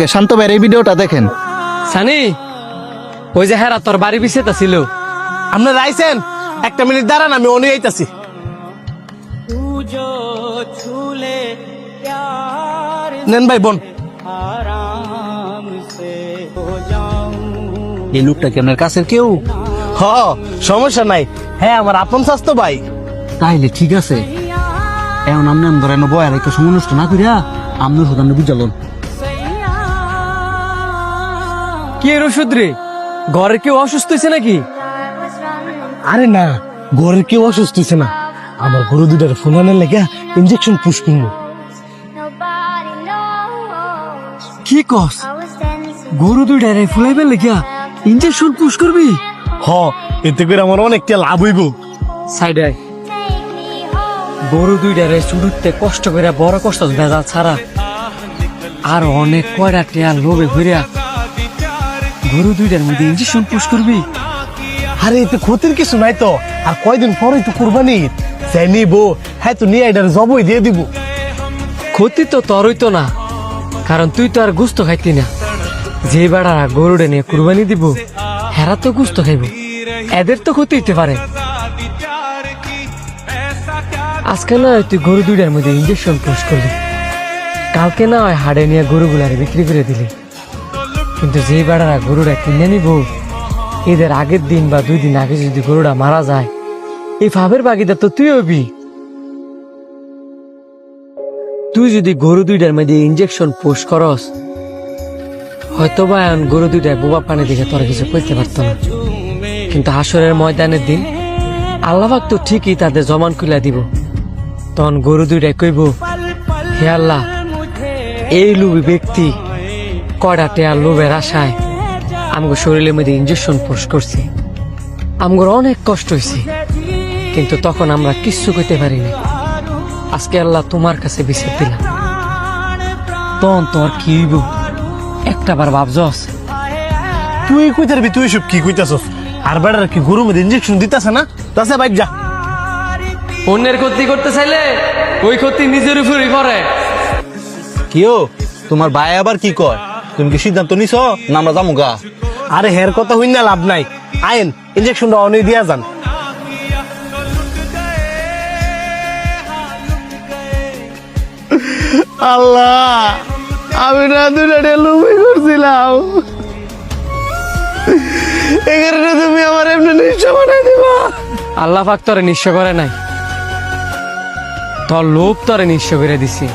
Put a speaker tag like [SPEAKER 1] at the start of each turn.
[SPEAKER 1] আজকে শান্ত ভাইয়ের এই ভিডিওটা দেখেন।
[SPEAKER 2] সানি ওই যে হেরা তোর বাড়ি পিছিয়ে ছিল।
[SPEAKER 3] আপনারা আইছেন, একটা মিনিট দাঁড়ান, আমি অনি আইতাছি। নেন ভাই বোন।
[SPEAKER 1] এই লোকটা কি আপনার কাছের কেউ?
[SPEAKER 3] হ, সমস্যা নাই, হ্যাঁ আমার আপন স্বাস্থ্য ভাই।
[SPEAKER 1] তাইলে ঠিক আছে, এখন আপনি ধরেন বয়ার একটু সময় নষ্ট না করিয়া আপনি সুদান বুঝালন।
[SPEAKER 2] কি এর ওষুধ রে? ঘরে কেউ অসুস্থ হয়েছে নাকি?
[SPEAKER 3] আরে না, ঘরের কেউ অসুস্থ হয়েছে না, আমার গরু দুটার ফোনানের লেগে ইঞ্জেকশন পুশ করবো।
[SPEAKER 2] কি কস? গরু দুইটারে ফুলাইবার লেগিয়া ইঞ্জেকশন পুশ করবি?
[SPEAKER 3] হ, এতে করে আমার অনেকটা লাভ হইব।
[SPEAKER 2] সাইডে গরু দুইটারে চুড়ুতে কষ্ট করে বড় কষ্ট ভেজা ছাড়া আর অনেক কয়টা টিয়ার লোভে ঘুরিয়া গরু দুইটার মধ্যে ইঞ্জেকশন পুশ করবি?
[SPEAKER 3] আরে এতে ক্ষতির কিছু নাই তো, আর কয়দিন পরেই তো কুরবানি, যাই নিবো, হ্যাঁ তো নিয়ে এটার জবই দিয়ে দিব।
[SPEAKER 2] ক্ষতি তো তোরই তো না, কারণ তুই তো আর গুস্ত খাইতি না। যে বেড়ারা গরুড়ে নিয়ে কুরবানি দিব হেরা তো গুস্ত খাইব, এদের তো ক্ষতি হইতে পারে। আজকে না হয় তুই গরু দুইটার মধ্যে ইঞ্জেকশন পুশ করলি, কালকে না হয় হাড়ে নিয়ে গরুগুলারে বিক্রি করে দিলি, কিন্তু যে বেড়ারা গরুটা কিনে নিব এদের আগের দিন বা 2 দিন আগে যদি গরুটা মারা যায়, এই ভাবের বাগিদার তো তুই হবি। তুই যদি গরু দুইটার মধ্যে ইঞ্জেকশন পুশ করস, হয়তো বা এখন গরু দুইটার বোবা পানি দেখে তোরা কিছু করতে পারতো না, কিন্তু হাসরের ময়দানের দিন আল্লাহ পাক তো ঠিকই তাদের জমান খুলে দিব। তখন গরু দুইটাই কইব, হে আল্লাহ, এই লোভী ব্যক্তি কয়টা টেয়ার লোভের আশায় আমগো শরীরের মধ্যে ইঞ্জেকশন পুশ করছে, আমগোর অনেক কষ্ট হয়েছে, কিন্তু তখন আমরা কিচ্ছু করতে পারিনি। আজকে আল্লাহ তোমার কাছে বিচার দিলাম, তখন তোর কি হইব একটা বার ভাবছস?
[SPEAKER 3] তুই কই তারবি, তুই সব কি কইতাছস? আর বেড়ার কি গরু মধ্যে ইঞ্জেকশন দিতাছে না? তাছে বাইক যা।
[SPEAKER 2] অন্যের ক্ষতি করতে চাইলে ওই ক্ষতি নিজের উপরই করে।
[SPEAKER 1] কিও তোমার ভাই আবার কি কয়? তুমি কি সিদ্ধান্ত নিছ না আমরা যাবো গা?
[SPEAKER 3] আরে হের কথা হইন না, লাভ নাই, আইন ইঞ্জেকশনটা অনেক দিয়া যান। আল্লাহ, আমি না দুটা লুবি করছিলাম, এই কারণে তুমি আমার এমনি নিঃস্ব বানাই দিবা।
[SPEAKER 2] আল্লাহ পাক তোরে নিঃস্ব করে নাই, তোর লোভ তোরে নিঃস্ব করে দিছি।